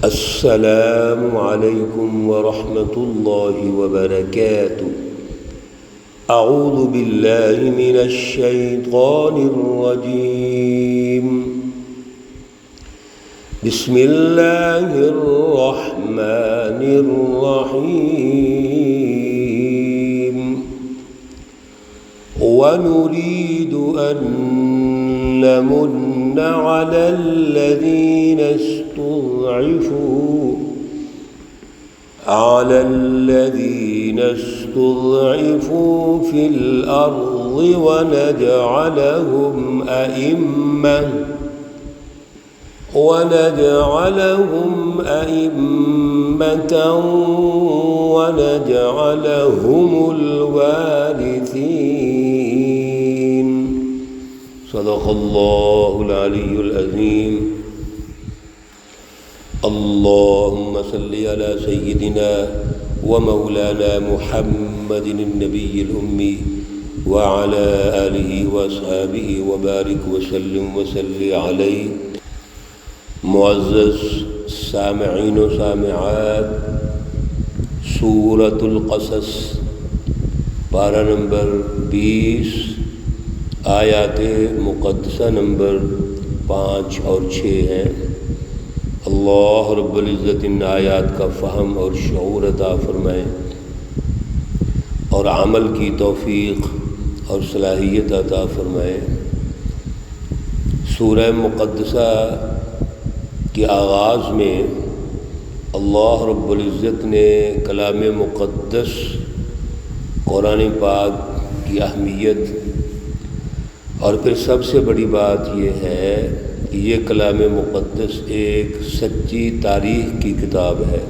السلام علیکم ورحمۃ اللہ وبرکاتہ۔ اعوذ باللہ من الشیطان الرجیم، بسم اللہ الرحمن الرحیم۔ ونريد أن نمن على الذين استضعفوا في الأرض ونجعلهم أئمة ونجعلهم الوارثين۔ صدق اللہ العلی العظیم۔ اللهم صل على سيدنا ومولانا محمد النبي الأمي وعلى آله وأصحابه وبارك وسلم عليه۔ معزز سامعین و سامعات، سورۃ القصص پارہ نمبر 20، آیات مقدسہ نمبر 5 اور 6 ہیں۔ اللہ رب العزت ان آیات کا فہم اور شعور عطا فرمائے اور عمل کی توفیق اور صلاحیت عطا فرمائے۔ سورہ مقدسہ کے آغاز میں اللہ رب العزت نے کلام مقدس قرآن پاک کی اہمیت، اور پھر سب سے بڑی بات یہ ہے کہ یہ کلام مقدس ایک سچی تاریخ کی کتاب ہے۔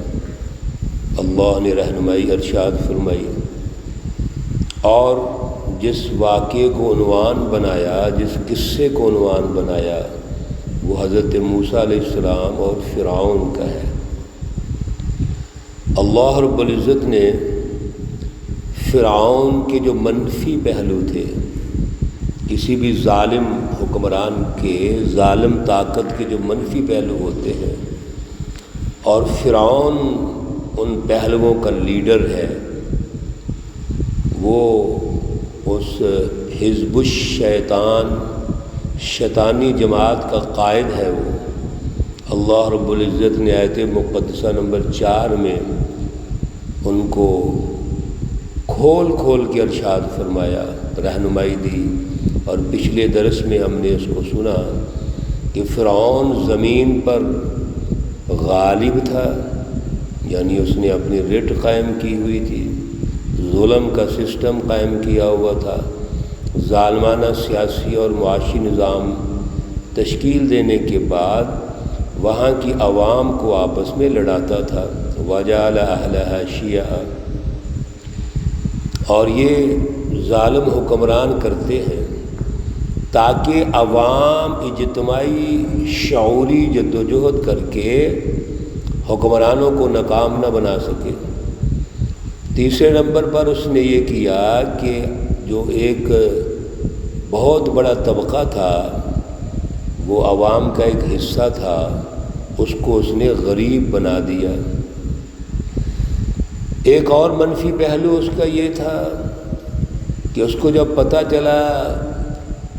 اللہ نے رہنمائی ارشاد فرمائی، اور جس واقعے کو عنوان بنایا، جس قصے کو عنوان بنایا، وہ حضرت موسیٰ علیہ السلام اور فرعون کا ہے۔ اللہ رب العزت نے فرعون کے جو منفی پہلو تھے، کسی بھی ظالم حکمران کے، ظالم طاقت کے جو منفی پہلو ہوتے ہیں، اور فرعون ان پہلوؤں کا لیڈر ہے، وہ اس حزب الشیطان شیطانی جماعت کا قائد ہے۔ وہ اللہ رب العزت نے آیت مقدسہ نمبر 4 میں ان کو کھول کھول کے ارشاد فرمایا، رہنمائی دی، اور پچھلے درس میں ہم نے اس کو سنا کہ فرعون زمین پر غالب تھا، یعنی اس نے اپنی رٹ قائم کی ہوئی تھی، ظلم کا سسٹم قائم کیا ہوا تھا، ظالمانہ سیاسی اور معاشی نظام تشکیل دینے کے بعد وہاں کی عوام کو آپس میں لڑاتا تھا۔ وَجَعَلَ أَهْلَهَا شِيَعًا، اور یہ ظالم حکمران کرتے ہیں تاکہ عوام اجتماعی شعوری جدوجہد کر کے حکمرانوں کو ناکام نہ بنا سکے۔ تیسرے نمبر پر اس نے یہ کیا کہ جو ایک بہت بڑا طبقہ تھا، وہ عوام کا ایک حصہ تھا، اس کو اس نے غریب بنا دیا۔ ایک اور منفی پہلو اس کا یہ تھا کہ اس کو جب پتہ چلا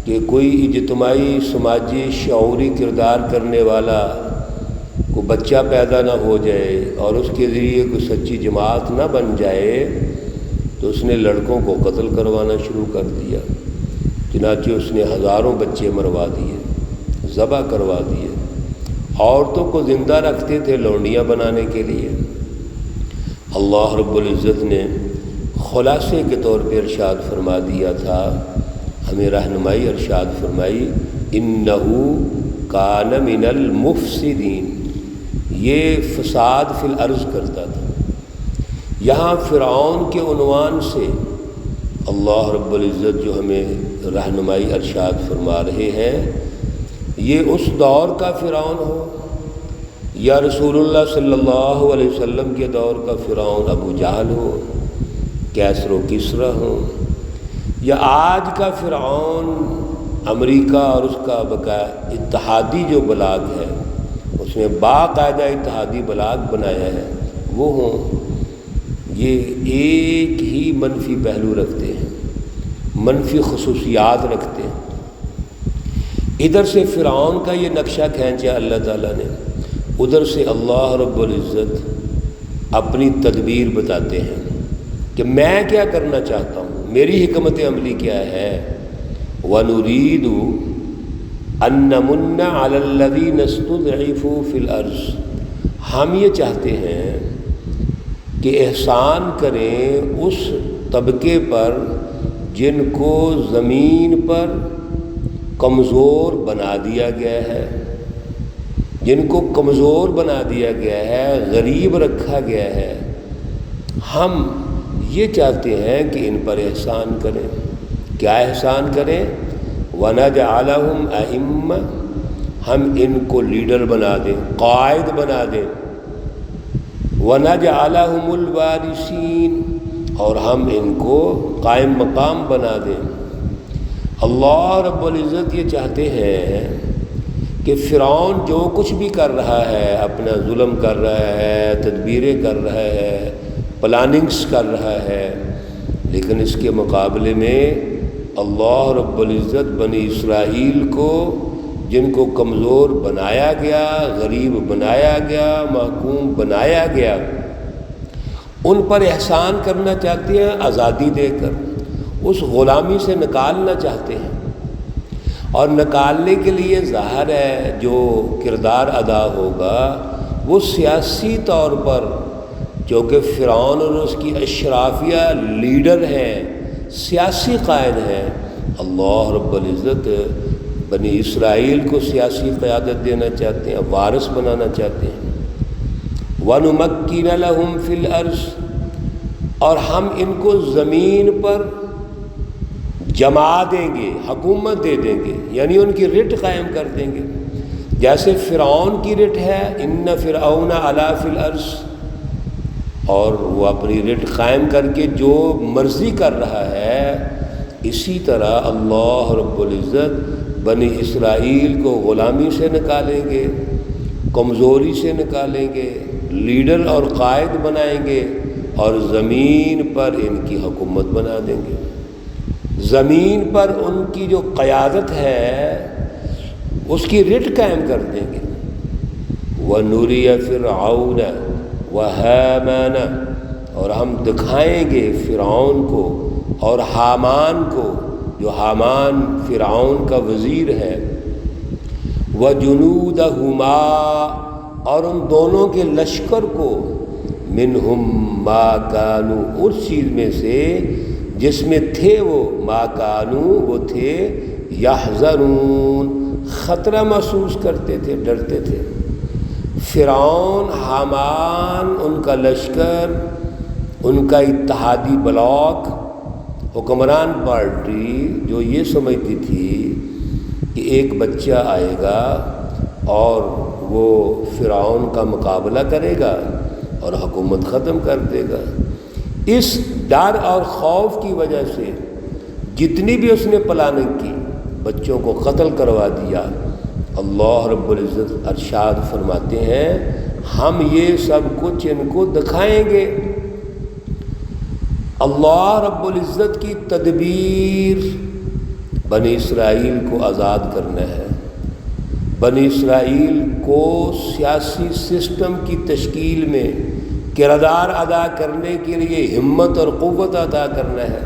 کہ کوئی اجتماعی سماجی شعوری کردار کرنے والا کو بچہ پیدا نہ ہو جائے اور اس کے ذریعے کوئی سچی جماعت نہ بن جائے، تو اس نے لڑکوں کو قتل کروانا شروع کر دیا۔ چنانچہ اس نے ہزاروں بچے مروا دیے، ذبح کروا دیے۔ عورتوں کو زندہ رکھتے تھے لونڈیاں بنانے کے لیے۔ اللہ رب العزت نے خلاصے کے طور پہ ارشاد فرما دیا تھا، ہمیں رہنمائی ارشاد فرمائی، انہ کان من المفسدین، یہ فساد فی الارض کرتا تھا۔ یہاں فرعون کے عنوان سے اللہ رب العزت جو ہمیں رہنمائی ارشاد فرما رہے ہیں، یہ اس دور کا فرعون ہو، یا رسول اللہ صلی اللہ علیہ وسلم کے دور کا فرعون ابو جہل ہو، کیسر و کسریٰ ہو، یا آج کا فرعون امریکہ اور اس کا بقا اتحادی جو بلاگ ہے، اس اس نے باقاعدہ اتحادی بلاغ بنایا ہے وہ ہوں، یہ ایک ہی منفی پہلو رکھتے ہیں، منفی خصوصیات رکھتے ہیں۔ ادھر سے فرعون کا یہ نقشہ کھینچا اللہ تعالیٰ نے، ادھر سے اللہ رب العزت اپنی تدبیر بتاتے ہیں کہ میں کیا کرنا چاہتا ہوں، میری حکمت عملی کیا ہے۔ وَنُرِيدُ أَن نَّمُنَّ عَلَى الَّذِينَ اسْتُضْعِفُوا فِي الْأَرْضِ، ہم یہ چاہتے ہیں کہ احسان کریں اس طبقے پر جن کو زمین پر کمزور بنا دیا گیا ہے، جن کو کمزور بنا دیا گیا ہے، غریب رکھا گیا ہے، ہم یہ چاہتے ہیں کہ ان پر احسان کریں۔ کیا احسان کریں؟ وَنَجْعَلَهُمْ أَئِمَّةً، ہم ان کو لیڈر بنا دیں، قائد بنا دیں۔ وَنَجْعَلَهُمُ الْوَارِثِينَ، اور ہم ان کو قائم مقام بنا دیں۔ اللہ رب العزت یہ چاہتے ہیں کہ فرعون جو کچھ بھی کر رہا ہے، اپنا ظلم کر رہا ہے، تدبیریں کر رہا ہے، پلاننگز کر رہا ہے، لیکن اس کے مقابلے میں اللہ رب العزت بنی اسرائیل کو، جن کو کمزور بنایا گیا، غریب بنایا گیا، محکوم بنایا گیا، ان پر احسان کرنا چاہتے ہیں آزادی دے کر، اس غلامی سے نکالنا چاہتے ہیں۔ اور نکالنے کے لیے ظاہر ہے جو کردار ادا ہوگا وہ سیاسی طور پر، چونکہ فرعون اور اس کی اشرافیہ لیڈر ہیں، سیاسی قائد ہیں، اللہ رب العزت بنی اسرائیل کو سیاسی قیادت دینا چاہتے ہیں، وارث بنانا چاہتے ہیں۔ وَنُمَكِّنَ لَهُمْ فِي الْأَرْضِ، اور ہم ان کو زمین پر جما دیں گے، حکومت دے دیں گے، یعنی ان کی رٹ قائم کر دیں گے۔ جیسے فرعون کی رٹ ہے اِنَّ فِرْعَوْنَ عَلَا فِي الْأَرْضِ، اور وہ اپنی رٹ قائم کر کے جو مرضی کر رہا ہے، اسی طرح اللہ رب العزت بنی اسرائیل کو غلامی سے نکالیں گے، کمزوری سے نکالیں گے، لیڈر اور قائد بنائیں گے، اور زمین پر ان کی حکومت بنا دیں گے۔ زمین پر ان کی جو قیادت ہے اس کی رٹ قائم کر دیں گے۔ وَنُرِيَ فِرْعَوْنَ وَهَامَانَ، اور ہم دکھائیں گے فرعون کو اور حامان کو، جو حامان فرعون کا وزیر ہے، وَجُنُودَهُمَا، اور ان دونوں کے لشکر کو، مِنْهُمْ مَا كَانُوا، اس چیز میں سے جس میں تھے وہ، ما کانوا، وہ تھے، یحذرون، خطرہ محسوس کرتے تھے، ڈرتے تھے۔ فرعون، حامان، ان کا لشکر، ان کا اتحادی بلاک، حکمران پارٹی جو یہ سمجھتی تھی کہ ایک بچہ آئے گا اور وہ فرعون کا مقابلہ کرے گا اور حکومت ختم کر دے گا، اس ڈر اور خوف کی وجہ سے جتنی بھی اس نے پلاننگ کی، بچوں کو قتل کروا دیا۔ اللہ رب العزت ارشاد فرماتے ہیں ہم یہ سب کچھ ان کو دکھائیں گے۔ اللہ رب العزت کی تدبیر بنی اسرائیل کو آزاد کرنا ہے، بنی اسرائیل کو سیاسی سسٹم کی تشکیل میں کردار ادا کرنے کے لیے ہمت اور قوت عطا کرنا ہے۔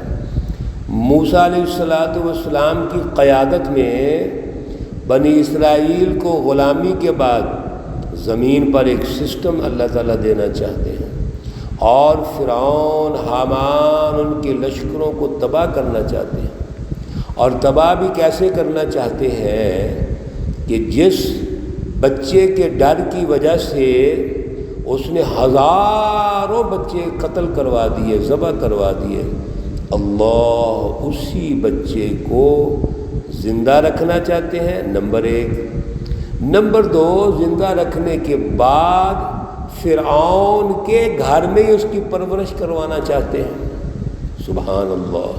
موسیٰ علیہ السلام کی قیادت میں بنی اسرائیل کو غلامی کے بعد زمین پر ایک سسٹم اللہ تعالیٰ دینا چاہتے ہیں، اور فرعون، حامان، ان کے لشکروں کو تباہ کرنا چاہتے ہیں۔ اور تباہ بھی کیسے کرنا چاہتے ہیں کہ جس بچے کے ڈر کی وجہ سے اس نے ہزاروں بچے قتل کروا دیے، ذبح کروا دیے، اللہ اسی بچے کو زندہ رکھنا چاہتے ہیں، نمبر ایک۔ نمبر دو، زندہ رکھنے کے بعد فرعون کے گھر میں ہی اس کی پرورش کروانا چاہتے ہیں۔ سبحان اللہ،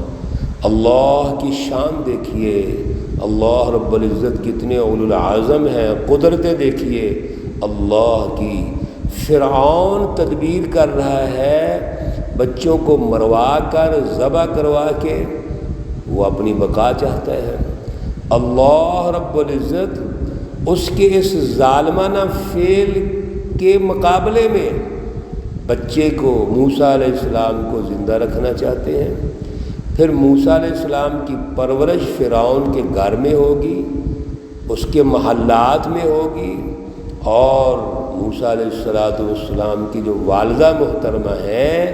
اللہ کی شان دیکھیے، اللہ رب العزت کتنے اولو العزم ہیں، قدرتیں دیکھیے، اللہ کی۔ فرعون تدبیر کر رہا ہے بچوں کو مروا کر ذبح کروا کے، وہ اپنی بقا چاہتا ہے۔ اللہ رب العزت اس کے اس ظالمانہ فعل کے مقابلے میں بچے کو، موسیٰ علیہ السلام کو زندہ رکھنا چاہتے ہیں۔ پھر موسیٰ علیہ السلام کی پرورش فرعون کے گھر میں ہوگی، اس کے محلات میں ہوگی، اور موسیٰ علیہ السلام کی جو والدہ محترمہ ہیں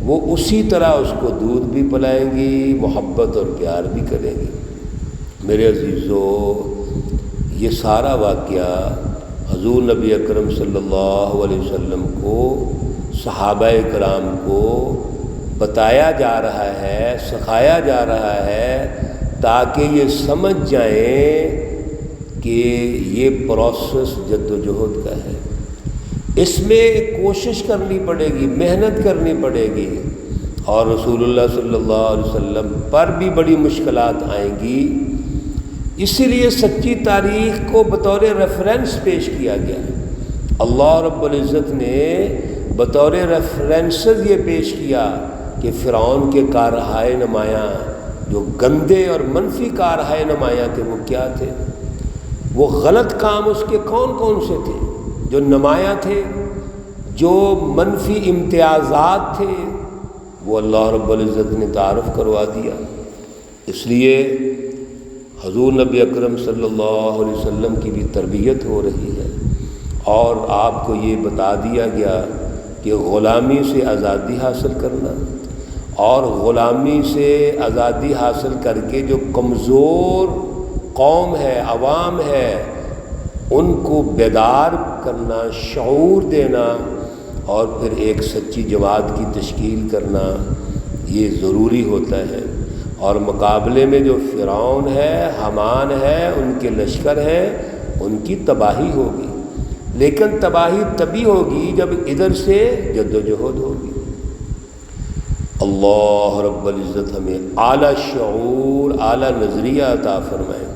وہ اسی طرح اس کو دودھ بھی پلائیں گی، محبت اور پیار بھی کریں گی۔ میرے عزیزو، یہ سارا واقعہ حضور نبی اکرم صلی اللہ علیہ وسلم کو، صحابہ کرام کو بتایا جا رہا ہے، سکھایا جا رہا ہے، تاکہ یہ سمجھ جائیں کہ یہ پروسیس جد و جہد کا ہے۔ اس میں کوشش کرنی پڑے گی، محنت کرنی پڑے گی، اور رسول اللہ صلی اللہ علیہ وسلم پر بھی بڑی مشکلات آئیں گی۔ اسی لیے سچی تاریخ کو بطور ریفرنس پیش کیا گیا ہے۔ اللہ رب العزت نے بطور ریفرنسز یہ پیش کیا کہ فرعون کے کارہائے نمایاں، جو گندے اور منفی کارہائے نمایاں تھے، وہ کیا تھے، وہ غلط کام اس کے کون کون سے تھے جو نمایاں تھے، جو منفی امتیازات تھے، وہ اللہ رب العزت نے تعارف کروا دیا۔ اس لیے حضور نبی اکرم صلی اللہ علیہ وسلم کی بھی تربیت ہو رہی ہے، اور آپ کو یہ بتا دیا گیا کہ غلامی سے آزادی حاصل کرنا، اور غلامی سے آزادی حاصل کر کے جو کمزور قوم ہے، عوام ہے، ان کو بیدار کرنا، شعور دینا، اور پھر ایک سچی جماعت کی تشکیل کرنا، یہ ضروری ہوتا ہے۔ اور مقابلے میں جو فرعون ہے، حامان ہے، ان کے لشکر ہیں، ان کی تباہی ہوگی، لیکن تباہی تبھی ہوگی جب ادھر سے جد و جہد ہوگی۔ اللہ رب العزت ہمیں اعلیٰ شعور، اعلیٰ نظریہ عطا فرمائے۔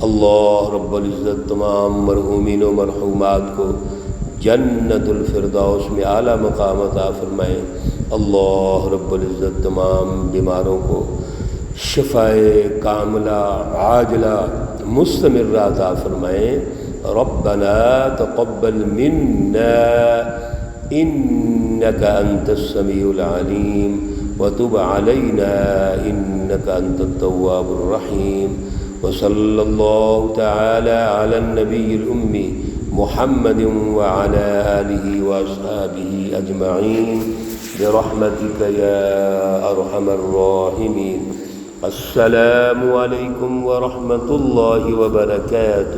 اللہ رب العزت تمام مرحومین و مرحومات کو جنت الفردوس میں اعلیٰ مقام عطا فرمائے۔ اللہ رب العزت تمام بیماروں کو شفائے کاملہ عاجلہ مستمرہ عطا فرمائے۔ ربنا تقبل منا انك انت السميع العليم وتب علينا انك انت التواب الرحيم، وصلى الله تعالى على النبي الأمي محمد وعلى آله وأصحابه أجمعين برحمتك يا أرحم الراحمين۔ السلام علیکم ورحمۃ اللہ وبرکاتہ۔